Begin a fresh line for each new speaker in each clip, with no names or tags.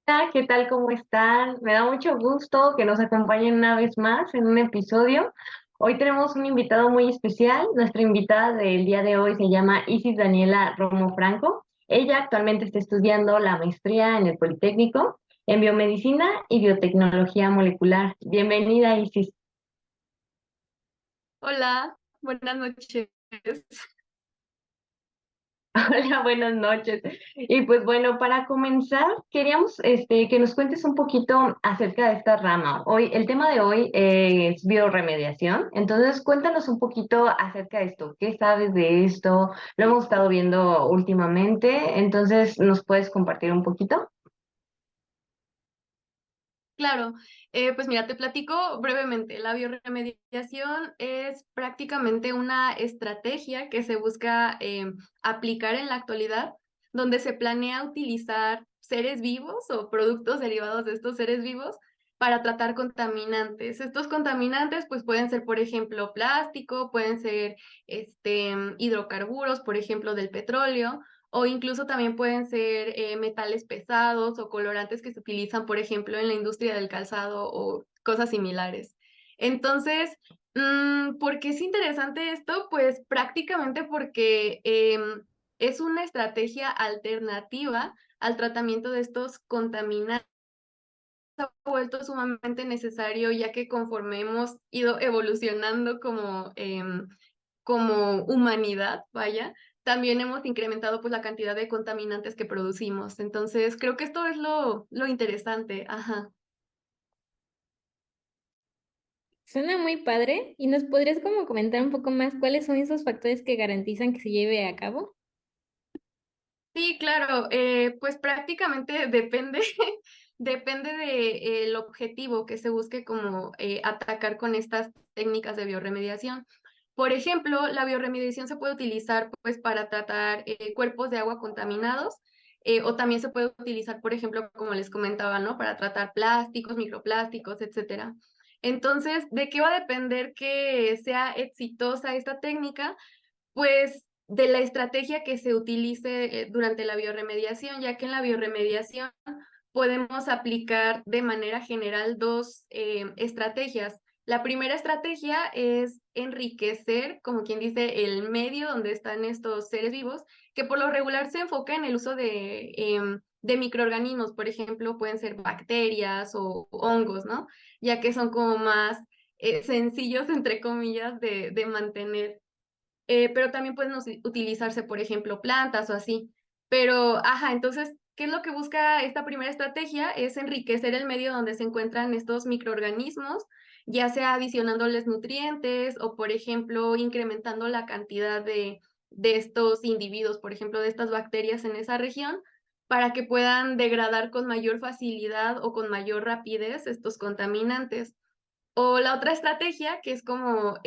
Hola, ¿qué tal? ¿Cómo están? Me da mucho gusto que nos acompañen una vez más en un episodio. Hoy tenemos un invitado muy especial. Nuestra invitada del día de hoy se llama Isis Daniela Romo Franco. Ella actualmente está estudiando la maestría en el Politécnico en biomedicina y biotecnología molecular. Bienvenida, Isis.
Hola, buenas noches.
Hola, buenas noches. Y pues bueno, para comenzar, queríamos que nos cuentes un poquito acerca de esta rama. El tema de hoy es bioremediación. Entonces, cuéntanos un poquito acerca de esto. ¿Qué sabes de esto? Lo hemos estado viendo últimamente. Entonces, ¿nos puedes compartir un poquito?
Claro, pues mira, te platico brevemente. La bioremediación es prácticamente una estrategia que se busca aplicar en la actualidad, donde se planea utilizar seres vivos o productos derivados de estos seres vivos para tratar contaminantes. Estos contaminantes pues pueden ser, por ejemplo, plástico, pueden ser hidrocarburos, por ejemplo, del petróleo o incluso también pueden ser metales pesados o colorantes que se utilizan, por ejemplo, en la industria del calzado o cosas similares. Entonces, ¿por qué es interesante esto? Pues prácticamente porque es una estrategia alternativa al tratamiento de estos contaminantes. Ha vuelto sumamente necesario ya que conforme hemos ido evolucionando como humanidad, vaya, también hemos incrementado pues la cantidad de contaminantes que producimos. Entonces, creo que esto es lo interesante, ajá.
Suena muy padre. ¿Y nos podrías como comentar un poco más cuáles son esos factores que garantizan que se lleve a cabo?
Sí, claro, pues prácticamente depende, depende del objetivo que se busque como atacar con estas técnicas de bioremediación. Por ejemplo, la bioremediación se puede utilizar pues para tratar cuerpos de agua contaminados o también se puede utilizar, por ejemplo, como les comentaba, ¿no? Para tratar plásticos, microplásticos, etcétera. Entonces, ¿de qué va a depender que sea exitosa esta técnica? Pues de la estrategia que se utilice durante la bioremediación, ya que en la bioremediación podemos aplicar de manera general dos estrategias. La primera estrategia es enriquecer, como quien dice, el medio donde están estos seres vivos, que por lo regular se enfoca en el uso de microorganismos, por ejemplo, pueden ser bacterias o hongos, ¿no? Ya que son como más sencillos, entre comillas, de mantener, pero también pueden utilizarse, por ejemplo, plantas o así. Pero, ajá, entonces, ¿qué es lo que busca esta primera estrategia? Es enriquecer el medio donde se encuentran estos microorganismos, ya sea adicionándoles nutrientes o, por ejemplo, incrementando la cantidad de estos individuos, por ejemplo, de estas bacterias en esa región, para que puedan degradar con mayor facilidad o con mayor rapidez estos contaminantes. O la otra estrategia, que es como,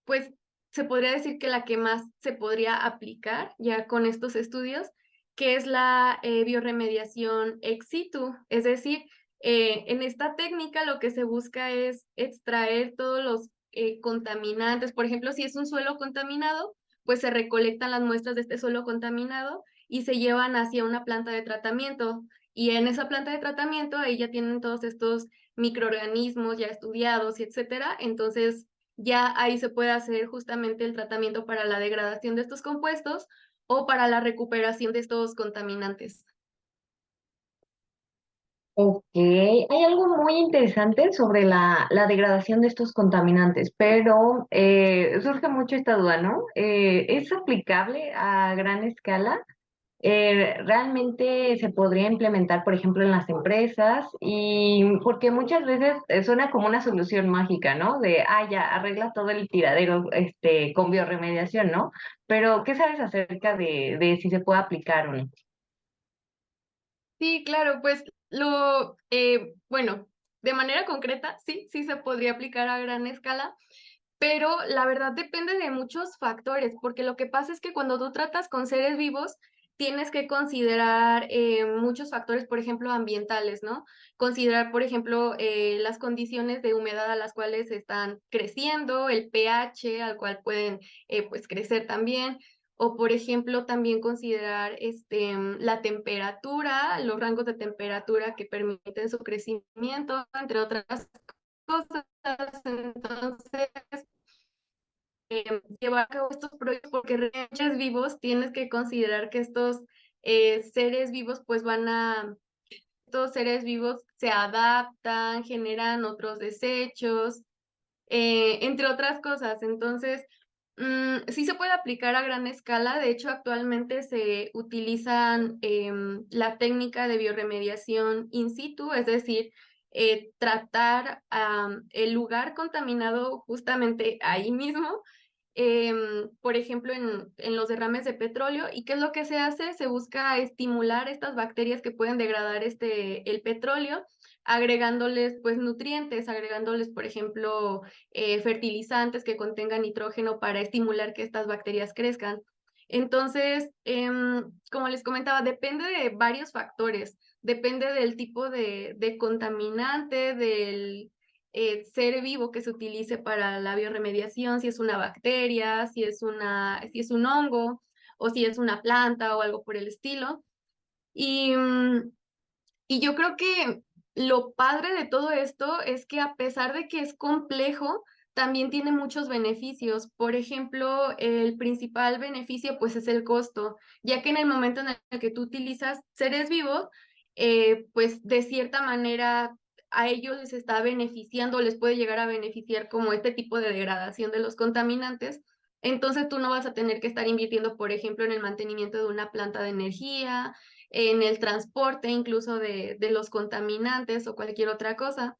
pues se podría decir que la que más se podría aplicar ya con estos estudios, que es la bioremediación ex situ. Es decir, en esta técnica lo que se busca es extraer todos los contaminantes. Por ejemplo, si es un suelo contaminado, pues se recolectan las muestras de este suelo contaminado y se llevan hacia una planta de tratamiento. Y en esa planta de tratamiento, ahí ya tienen todos estos microorganismos ya estudiados y etcétera. Entonces, ya ahí se puede hacer justamente el tratamiento para la degradación de estos compuestos o para la recuperación de estos contaminantes.
Ok, hay algo muy interesante sobre la degradación de estos contaminantes, pero surge mucho esta duda, ¿no? ¿Es aplicable a gran escala? ¿Realmente se podría implementar, por ejemplo, en las empresas? Y porque muchas veces suena como una solución mágica, ¿no? De, ya, arregla todo el tiradero, con bioremediación, ¿no? Pero, ¿qué sabes acerca de si se puede aplicar o no?
Sí, claro, pues bueno, de manera concreta, sí, sí se podría aplicar a gran escala, pero la verdad depende de muchos factores, porque lo que pasa es que cuando tú tratas con seres vivos, tienes que considerar muchos factores, por ejemplo, ambientales, ¿no? Considerar, por ejemplo, las condiciones de humedad a las cuales están creciendo, el pH al cual pueden pues crecer también, o por ejemplo también considerar la temperatura, los rangos de temperatura que permiten su crecimiento, entre otras cosas. Entonces, llevar a cabo estos proyectos, porque realmente seres vivos tienes que considerar que estos seres vivos pues estos seres vivos se adaptan, generan otros desechos, entre otras cosas. Entonces, sí se puede aplicar a gran escala. De hecho, actualmente se utilizan la técnica de biorremediación in situ, es decir, tratar el lugar contaminado justamente ahí mismo, por ejemplo, en los derrames de petróleo. ¿Y qué es lo que se hace? Se busca estimular estas bacterias que pueden degradar el petróleo, agregándoles pues nutrientes, agregándoles, por ejemplo, fertilizantes que contengan nitrógeno para estimular que estas bacterias crezcan. Entonces, como les comentaba, depende de varios factores. Depende del tipo de contaminante, del ser vivo que se utilice para la biorremediación, si es una bacteria, si es un hongo, o si es una planta o algo por el estilo. Y, y yo creo que lo padre de todo esto es que, a pesar de que es complejo, también tiene muchos beneficios. Por ejemplo, el principal beneficio pues es el costo, ya que en el momento en el que tú utilizas seres vivos, pues de cierta manera a ellos les está beneficiando, les puede llegar a beneficiar como este tipo de degradación de los contaminantes. Entonces tú no vas a tener que estar invirtiendo, por ejemplo, en el mantenimiento de una planta de energía, en el transporte incluso de los contaminantes o cualquier otra cosa.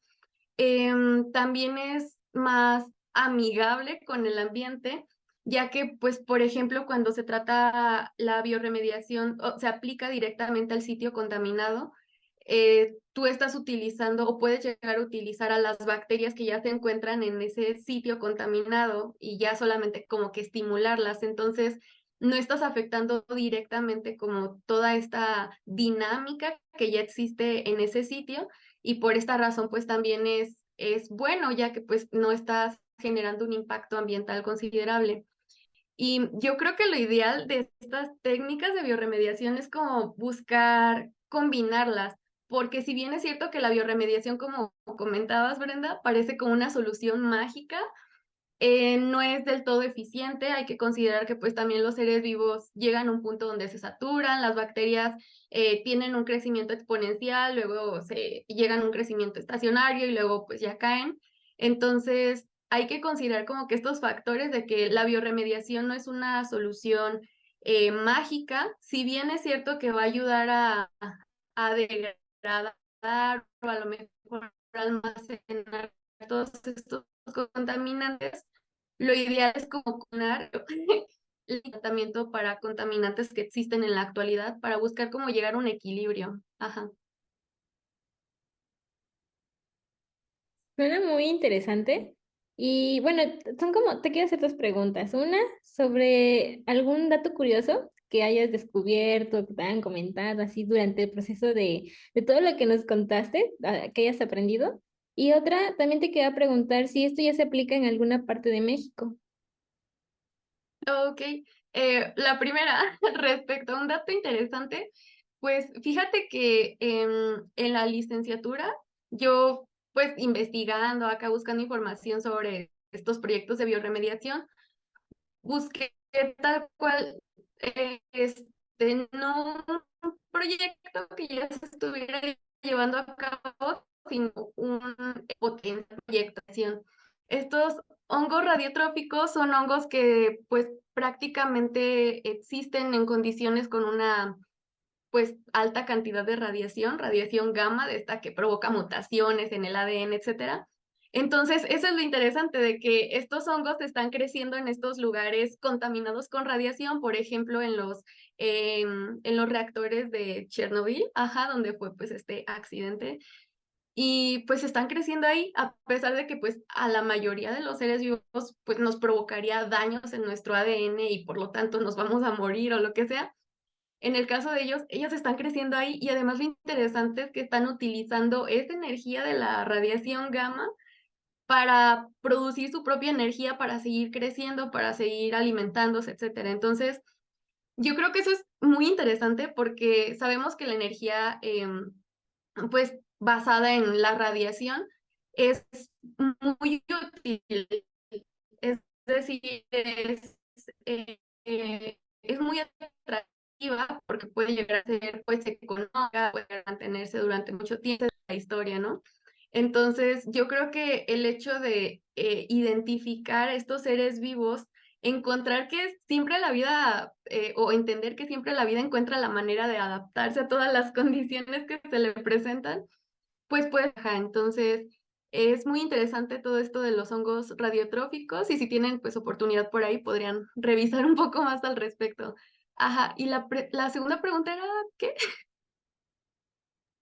También es más amigable con el ambiente, ya que, pues, por ejemplo, cuando se trata la biorremediación, se aplica directamente al sitio contaminado, tú estás utilizando o puedes llegar a utilizar a las bacterias que ya se encuentran en ese sitio contaminado y ya solamente como que estimularlas. Entonces, no estás afectando directamente como toda esta dinámica que ya existe en ese sitio, y por esta razón pues también es bueno, ya que pues no estás generando un impacto ambiental considerable. Y yo creo que lo ideal de estas técnicas de biorremediación es como buscar combinarlas, porque si bien es cierto que la biorremediación, como comentabas, Brenda, parece como una solución mágica, no es del todo eficiente. Hay que considerar que pues también los seres vivos llegan a un punto donde se saturan, las bacterias tienen un crecimiento exponencial, luego se llegan a un crecimiento estacionario y luego pues ya caen. Entonces hay que considerar como que estos factores de que la biorremediación no es una solución mágica. Si bien es cierto que va a ayudar a degradar o a lo mejor almacenar todos estos contaminantes, lo ideal es como combinar el tratamiento para contaminantes que existen en la actualidad para buscar cómo llegar a un equilibrio. Ajá.
Suena muy interesante. Y bueno, son como, te quiero hacer dos preguntas. Una, sobre algún dato curioso que hayas descubierto, que te hayan comentado así durante el proceso de todo lo que nos contaste, que hayas aprendido. Y otra, también te quería preguntar si esto ya se aplica en alguna parte de México.
Ok. La primera, respecto a un dato interesante, pues fíjate que en la licenciatura, yo pues investigando acá, buscando información sobre estos proyectos de biorremediación, busqué tal cual, no un proyecto que ya se estuviera llevando a cabo, sino un potencial proyectación. Estos hongos radiotróficos son hongos que pues prácticamente existen en condiciones con una pues alta cantidad de radiación, radiación gamma, de esta que provoca mutaciones en el ADN, etcétera. Entonces, eso es lo interesante de que estos hongos están creciendo en estos lugares contaminados con radiación, por ejemplo, en los reactores de Chernobyl, ajá, donde fue pues este accidente. Y pues están creciendo ahí, a pesar de que pues a la mayoría de los seres vivos pues nos provocaría daños en nuestro ADN y por lo tanto nos vamos a morir o lo que sea. En el caso de ellos están creciendo ahí, y además lo interesante es que están utilizando esa energía de la radiación gamma para producir su propia energía, para seguir creciendo, para seguir alimentándose, etcétera. Entonces, Yo creo que eso es muy interesante porque sabemos que la energía, pues basada en la radiación, es muy útil. Es decir, es muy atractiva porque puede llegar a ser pues económica, puede mantenerse durante mucho tiempo en la historia, ¿no? Entonces, yo creo que el hecho de identificar estos seres vivos, encontrar que siempre la vida, o entender que siempre la vida encuentra la manera de adaptarse a todas las condiciones que se le presentan, pues, ajá, entonces es muy interesante todo esto de los hongos radiotróficos y si tienen pues oportunidad por ahí podrían revisar un poco más al respecto. Ajá, y la segunda pregunta era, ¿qué?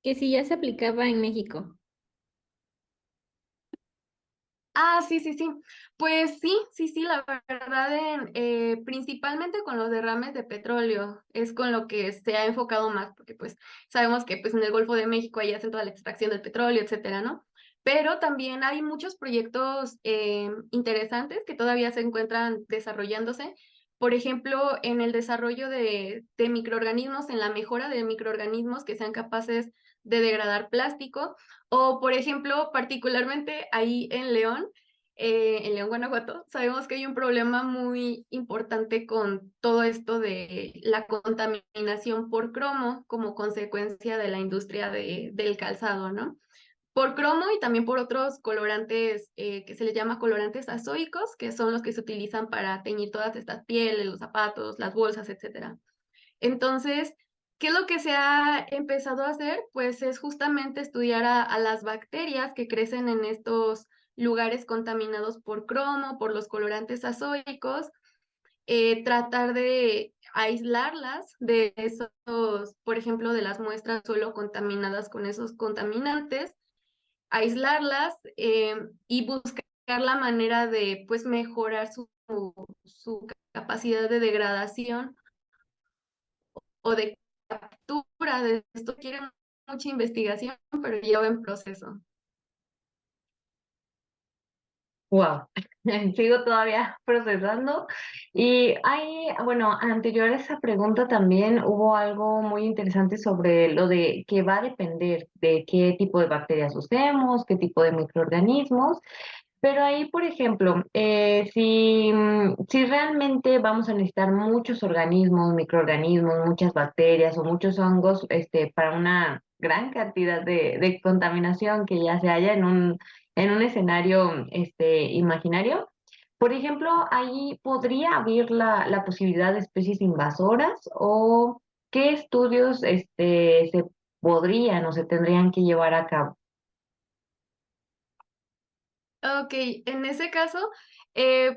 Que si ya se aplicaba en México.
Ah, sí, sí, sí. Pues sí, sí, sí, la verdad, principalmente con los derrames de petróleo, es con lo que se ha enfocado más, porque pues sabemos que pues en el Golfo de México ahí hacen toda la extracción del petróleo, etcétera, ¿no? Pero también hay muchos proyectos interesantes que todavía se encuentran desarrollándose. Por ejemplo, en el desarrollo de microorganismos, en la mejora de microorganismos que sean capaces de degradar plástico. O, por ejemplo, particularmente ahí en León, Guanajuato, sabemos que hay un problema muy importante con todo esto de la contaminación por cromo como consecuencia de la industria del calzado, ¿no? Por cromo y también por otros colorantes que se les llama colorantes azoicos, que son los que se utilizan para teñir todas estas pieles, los zapatos, las bolsas, etcétera. Entonces, ¿qué es lo que se ha empezado a hacer? Pues es justamente estudiar a las bacterias que crecen en estos lugares contaminados por cromo, por los colorantes azoicos, tratar de aislarlas de esos, por ejemplo, de las muestras solo contaminadas con esos contaminantes, aislarlas y buscar la manera de, pues, mejorar su capacidad de degradación o de captura de esto quiere mucha investigación, pero ya va en proceso.
Wow, sigo todavía procesando. Y hay, bueno, anterior a esa pregunta también hubo algo muy interesante sobre lo de que va a depender de qué tipo de bacterias usemos, qué tipo de microorganismos. Pero ahí, por ejemplo, si realmente vamos a necesitar muchos organismos, microorganismos, muchas bacterias o muchos hongos, para una gran cantidad de contaminación que ya se haya en un escenario, imaginario, por ejemplo, ahí podría haber la posibilidad de especies invasoras o qué estudios, se podrían o se tendrían que llevar a cabo.
Ok, en ese caso,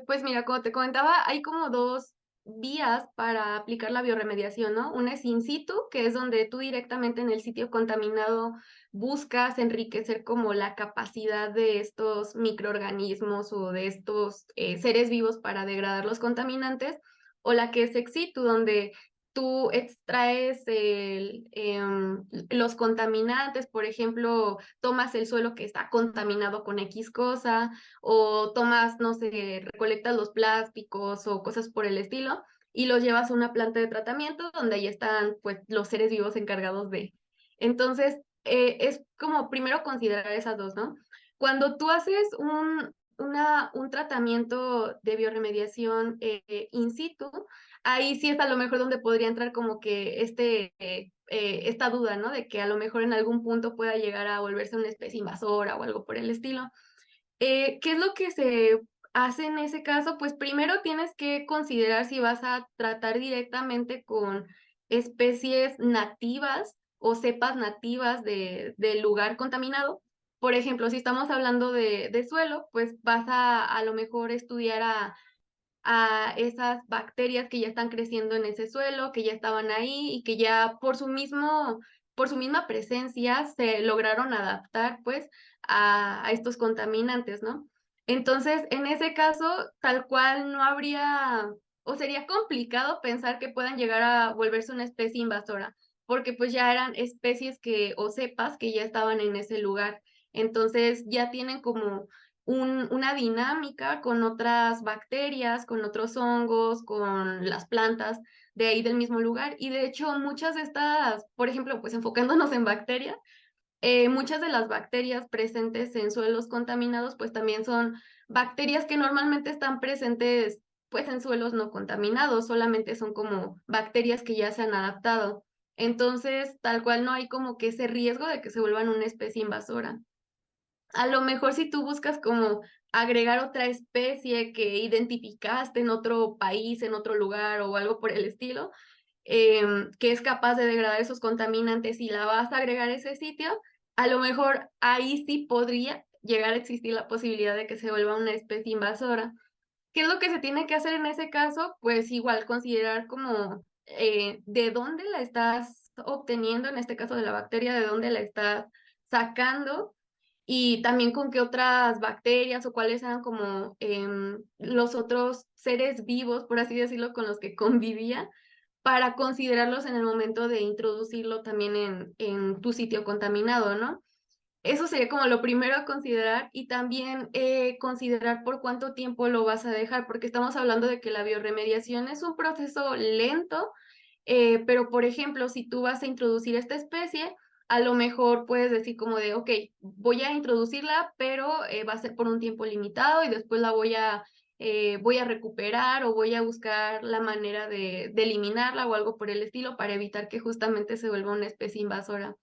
pues mira, como te comentaba, hay como dos vías para aplicar la bioremediación, ¿no? Una es in situ, que es donde tú directamente en el sitio contaminado buscas enriquecer como la capacidad de estos microorganismos o de estos seres vivos para degradar los contaminantes, o la que es ex situ, donde tú extraes los contaminantes, por ejemplo, tomas el suelo que está contaminado con X cosa, o tomas, no sé, recolectas los plásticos o cosas por el estilo, y los llevas a una planta de tratamiento donde ahí están, pues, los seres vivos encargados de. Entonces, es como primero considerar esas dos, ¿no? Cuando tú haces un tratamiento de bioremediación in situ, ahí sí es a lo mejor donde podría entrar como que esta duda, ¿no? De que a lo mejor en algún punto pueda llegar a volverse una especie invasora o algo por el estilo. ¿Qué es lo que se hace en ese caso? Pues primero tienes que considerar si vas a tratar directamente con especies nativas o cepas nativas del lugar contaminado. Por ejemplo, si estamos hablando de suelo, pues vas a lo mejor estudiar a esas bacterias que ya están creciendo en ese suelo, que ya estaban ahí y que ya por su misma presencia se lograron adaptar pues a estos contaminantes, ¿no? Entonces, en ese caso, tal cual no habría, o sería complicado pensar que puedan llegar a volverse una especie invasora, porque pues ya eran especies o cepas que ya estaban en ese lugar. Entonces, ya tienen como una dinámica con otras bacterias, con otros hongos, con las plantas, de ahí del mismo lugar. Y de hecho, muchas de estas, por ejemplo, pues enfocándonos en bacterias, muchas de las bacterias presentes en suelos contaminados, pues también son bacterias que normalmente están presentes pues en suelos no contaminados, solamente son como bacterias que ya se han adaptado. Entonces, tal cual no hay como que ese riesgo de que se vuelvan una especie invasora. A lo mejor si tú buscas como agregar otra especie que identificaste en otro país, en otro lugar o algo por el estilo, que es capaz de degradar esos contaminantes y la vas a agregar a ese sitio, a lo mejor ahí sí podría llegar a existir la posibilidad de que se vuelva una especie invasora. ¿Qué es lo que se tiene que hacer en ese caso? Pues igual considerar como de dónde la estás obteniendo, en este caso de la bacteria, de dónde la estás sacando y también con qué otras bacterias o cuáles eran como los otros seres vivos, por así decirlo, con los que convivía, para considerarlos en el momento de introducirlo también en tu sitio contaminado, ¿no? Eso sería como lo primero a considerar y también considerar por cuánto tiempo lo vas a dejar, porque estamos hablando de que la biorremediación es un proceso lento, pero por ejemplo, si tú vas a introducir esta especie, a lo mejor puedes decir como de, ok, voy a introducirla, pero va a ser por un tiempo limitado y después la voy a recuperar o voy a buscar la manera de eliminarla o algo por el estilo para evitar que justamente se vuelva una especie invasora.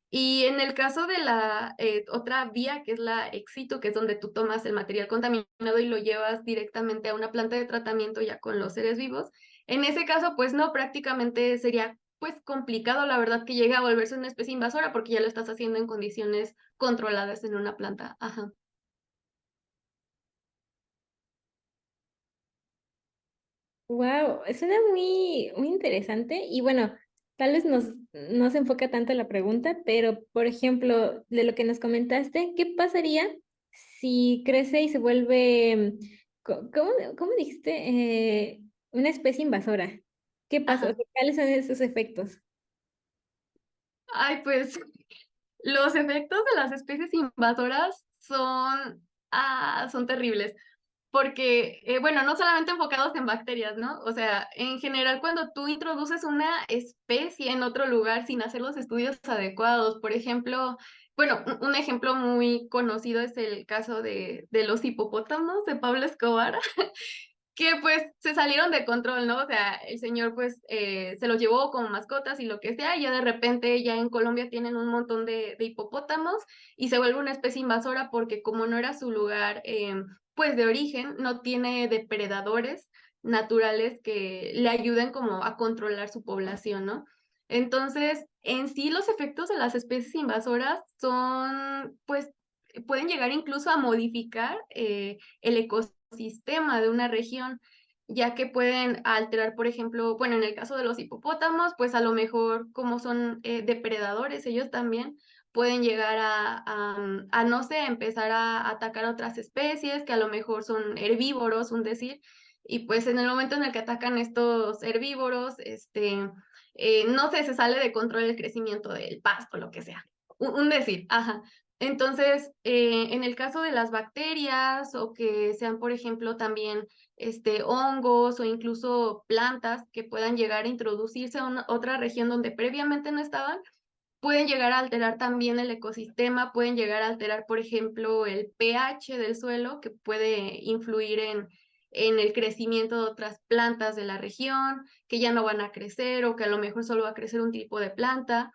Y en el caso de la otra vía, que es la ex situ, que es donde tú tomas el material contaminado y lo llevas directamente a una planta de tratamiento ya con los seres vivos, en ese caso, pues no, prácticamente sería pues complicado, la verdad, que llegue a volverse una especie invasora porque ya lo estás haciendo en condiciones controladas en una planta. Ajá.
Wow, suena muy, muy interesante y bueno, tal vez no se enfoca tanto en la pregunta, pero por ejemplo, de lo que nos comentaste, ¿qué pasaría si crece y se vuelve, cómo dijiste? Una especie invasora. ¿Qué pasa? O
Ajá.
sea, ¿cuáles son esos efectos?
Ay, pues los efectos de las especies invasoras son terribles. Porque, bueno, no solamente enfocados en bacterias, ¿no? O sea, en general, cuando tú introduces una especie en otro lugar sin hacer los estudios adecuados, por ejemplo, bueno, un ejemplo muy conocido es el caso de los hipopótamos de Pablo Escobar, que pues se salieron de control, ¿no? O sea, el señor pues se los llevó como mascotas y lo que sea, y ya de repente ya en Colombia tienen un montón de hipopótamos y se vuelve una especie invasora porque como no era su lugar pues de origen, no tiene depredadores naturales que le ayuden como a controlar su población, ¿no? Entonces, en sí los efectos de las especies invasoras son pues pueden llegar incluso a modificar el ecosistema de una región, ya que pueden alterar, por ejemplo, bueno, en el caso de los hipopótamos, pues a lo mejor como son depredadores, ellos también pueden llegar a, no sé, empezar a atacar otras especies que a lo mejor son herbívoros, un decir, y pues en el momento en el que atacan estos herbívoros, no sé, se sale de control el crecimiento del pasto, lo que sea. Un decir, ajá. Entonces, en el caso de las bacterias o que sean, por ejemplo, también hongos o incluso plantas que puedan llegar a introducirse a otra región donde previamente no estaban, pueden llegar a alterar también el ecosistema, pueden llegar a alterar, por ejemplo, el pH del suelo, que puede influir en el crecimiento de otras plantas de la región, que ya no van a crecer o que a lo mejor solo va a crecer un tipo de planta.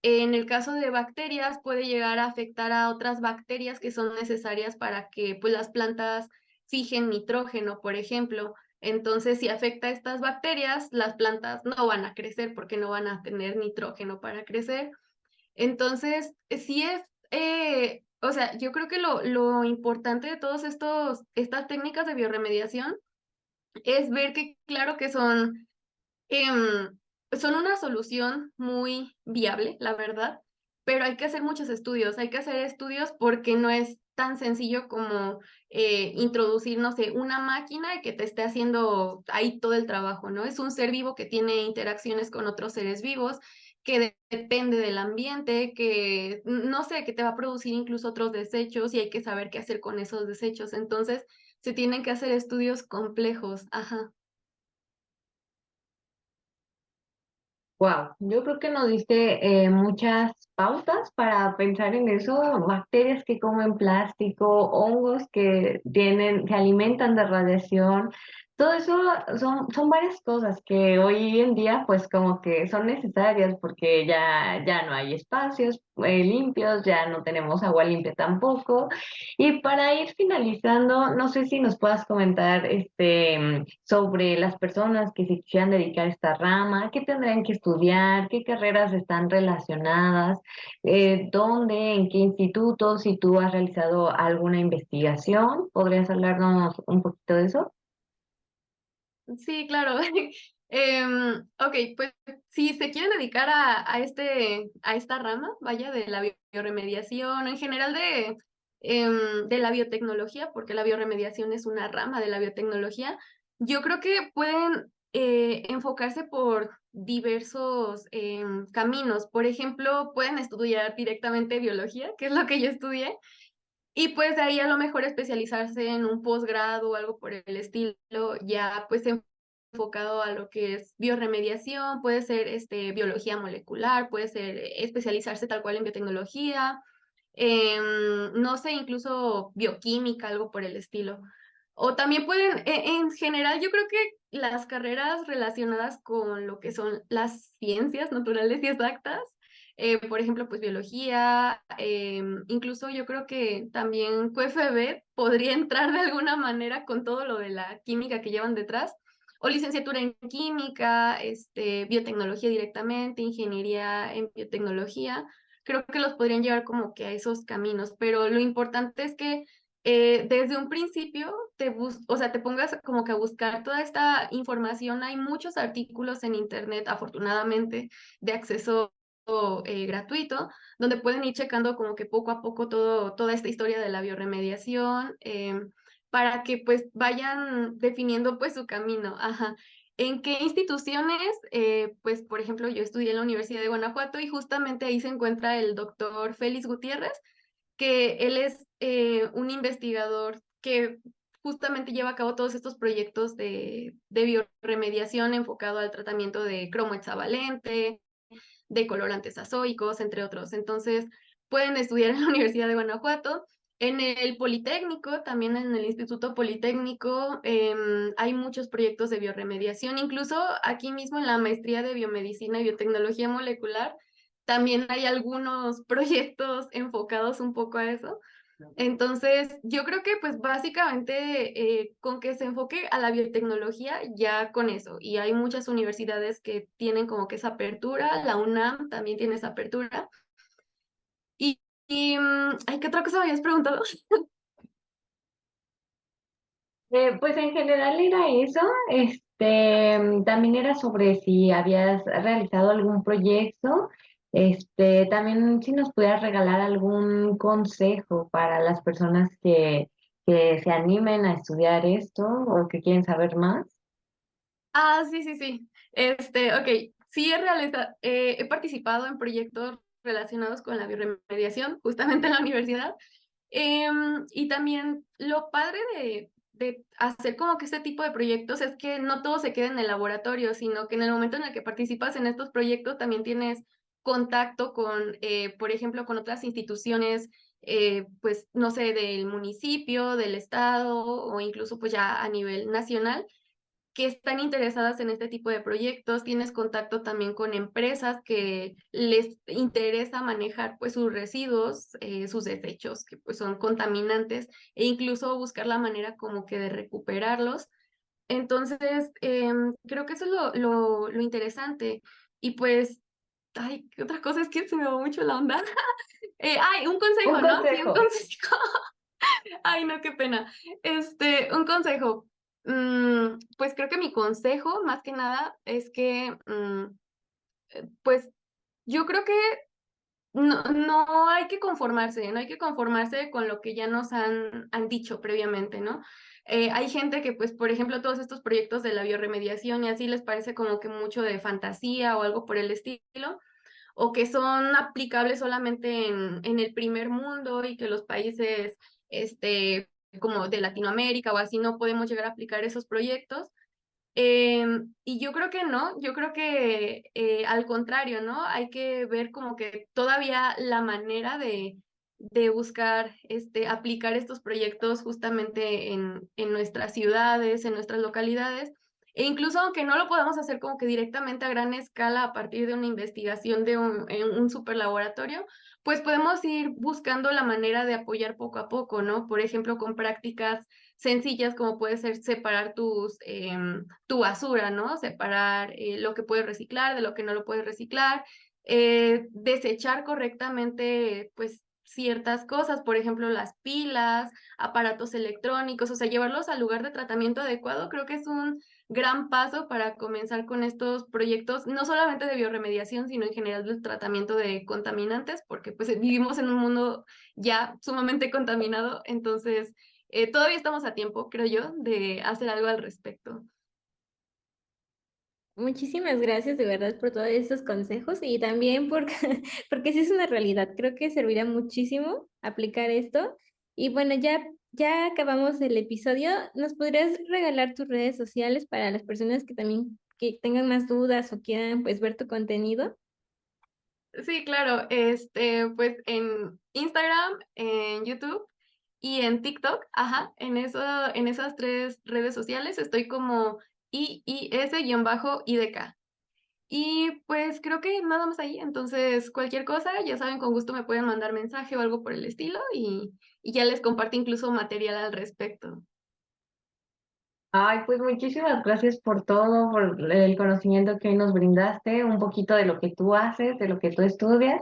En el caso de bacterias, puede llegar a afectar a otras bacterias que son necesarias para que pues, las plantas fijen nitrógeno, por ejemplo. Entonces, si afecta a estas bacterias, las plantas no van a crecer porque no van a tener nitrógeno para crecer. Entonces, sí es, o sea, yo creo que lo importante de todos estas técnicas de biorremediación es ver que, claro que son una solución muy viable, la verdad, pero hay que hacer muchos estudios, hay que hacer estudios porque no es tan sencillo como introducir, no sé, una máquina y que te esté haciendo ahí todo el trabajo, ¿no? Es un ser vivo que tiene interacciones con otros seres vivos, que depende del ambiente, que, no sé, que te va a producir incluso otros desechos y hay que saber qué hacer con esos desechos. Entonces, se tienen que hacer estudios complejos, ajá.
Wow, yo creo que nos diste muchas pautas para pensar en eso, bacterias que comen plástico, hongos que tienen, que alimentan de radiación, todo eso son varias cosas que hoy en día pues como que son necesarias porque ya no hay espacios limpios, ya no tenemos agua limpia tampoco. Y para ir finalizando, no sé si nos puedas comentar sobre las personas que se quisieran dedicar a esta rama, qué tendrían que estudiar, qué carreras están relacionadas, dónde, en qué institutos, si tú has realizado alguna investigación, ¿podrías hablarnos un poquito de eso?
Sí, claro. Ok, pues si se quieren dedicar a esta rama, vaya, de la bioremediación, en general de la biotecnología, porque la bioremediación es una rama de la biotecnología, yo creo que pueden enfocarse por diversos caminos. Por ejemplo, pueden estudiar directamente biología, que es lo que yo estudié, y pues de ahí a lo mejor especializarse en un posgrado o algo por el estilo, ya pues enfocado a lo que es bioremediación, puede ser biología molecular, puede ser especializarse tal cual en biotecnología, no sé, incluso bioquímica, algo por el estilo. O también pueden, en general, yo creo que las carreras relacionadas con lo que son las ciencias naturales y exactas, por ejemplo, pues biología, incluso yo creo que también QFB podría entrar de alguna manera con todo lo de la química que llevan detrás, o licenciatura en química, biotecnología directamente, ingeniería en biotecnología. Creo que los podrían llevar como que a esos caminos, pero lo importante es que desde un principio o sea, te pongas como que a buscar toda esta información. Hay muchos artículos en internet, afortunadamente, de acceso gratuito, donde pueden ir checando como que poco a poco toda esta historia de la bioremediación, para que pues vayan definiendo pues su camino. Ajá. ¿En qué instituciones? Pues, por ejemplo, yo estudié en la Universidad de Guanajuato y justamente ahí se encuentra el doctor Félix Gutiérrez, que él es un investigador que justamente lleva a cabo todos estos proyectos de bioremediación enfocado al tratamiento de cromo hexavalente, de colorantes azoicos, entre otros. Entonces, pueden estudiar en la Universidad de Guanajuato. En el Politécnico, también en el Instituto Politécnico, hay muchos proyectos de bioremediación, incluso aquí mismo en la maestría de biomedicina y biotecnología molecular, también hay algunos proyectos enfocados un poco a eso. Entonces, yo creo que pues básicamente con que se enfoque a la biotecnología, ya con eso. Y hay muchas universidades que tienen como que esa apertura, la UNAM también tiene esa apertura. Ay, ¿qué otra cosa me habías preguntado?
Pues en general era eso, también era sobre si habías realizado algún proyecto, también si nos pudieras regalar algún consejo para las personas que se animen a estudiar esto o que quieren saber más.
Ah, sí, sí, sí. Ok, sí he participado en proyectos relacionados con la bioremediación, justamente en la universidad. Y también lo padre de hacer como que este tipo de proyectos es que no todo se queda en el laboratorio, sino que en el momento en el que participas en estos proyectos también tienes contacto con, por ejemplo, con otras instituciones, pues, no sé, del municipio, del estado o incluso pues ya a nivel nacional, que están interesadas en este tipo de proyectos. Tienes contacto también con empresas que les interesa manejar pues sus residuos, sus desechos, que pues son contaminantes, e incluso buscar la manera como que de recuperarlos. Entonces, creo que eso es lo interesante. Y pues, ay, ¿qué otra cosa? Es que se me va mucho la onda. Ay, un
Un
consejo, ¿no? Sí, un
consejo.
consejo. Ay, no, qué pena. Un consejo. Pues creo que mi consejo, más que nada, es que, pues yo creo que no hay que conformarse, no hay que conformarse con lo que ya nos han dicho previamente, ¿no? Hay gente que, pues, por ejemplo, todos estos proyectos de la bioremediación y así les parece como que mucho de fantasía o algo por el estilo, o que son aplicables solamente en el primer mundo y que los países como de Latinoamérica o así no podemos llegar a aplicar esos proyectos. Y yo creo que no, yo creo que al contrario, ¿no? Hay que ver como que todavía la manera de buscar aplicar estos proyectos justamente en nuestras ciudades, en nuestras localidades. E incluso aunque no lo podamos hacer como que directamente a gran escala a partir de una investigación en un superlaboratorio, pues podemos ir buscando la manera de apoyar poco a poco, ¿no? Por ejemplo, con prácticas sencillas como puede ser separar tu basura, ¿no? Separar lo que puedes reciclar de lo que no lo puedes reciclar, desechar correctamente, pues ciertas cosas, por ejemplo, las pilas, aparatos electrónicos, o sea, llevarlos al lugar de tratamiento adecuado, creo que es un gran paso para comenzar con estos proyectos, no solamente de biorremediación, sino en general del tratamiento de contaminantes, porque pues vivimos en un mundo ya sumamente contaminado, entonces todavía estamos a tiempo, creo yo, de hacer algo al respecto.
Muchísimas gracias de verdad por todos estos consejos y también porque sí es una realidad. Creo que servirá muchísimo aplicar esto. Y bueno, ya acabamos el episodio. ¿Nos podrías regalar tus redes sociales para las personas que también que tengan más dudas o quieran pues ver tu contenido?
Sí, claro, pues en Instagram, en YouTube y en TikTok, ajá, en esas tres redes sociales estoy como IIS-IDK. Y pues creo que nada más ahí, entonces cualquier cosa, ya saben, con gusto me pueden mandar mensaje o algo por el estilo y ya les comparto incluso material al respecto.
Ay, pues muchísimas gracias por todo, por el conocimiento que hoy nos brindaste, un poquito de lo que tú haces, de lo que tú estudias.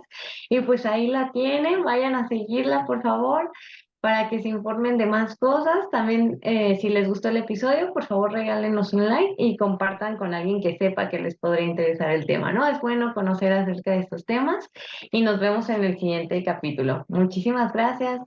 Y pues ahí la tienen, vayan a seguirla, por favor, para que se informen de más cosas. También, si les gustó el episodio, por favor, regálenos un like y compartan con alguien que sepa que les podría interesar el tema, ¿no? Es bueno conocer acerca de estos temas y nos vemos en el siguiente capítulo. Muchísimas gracias.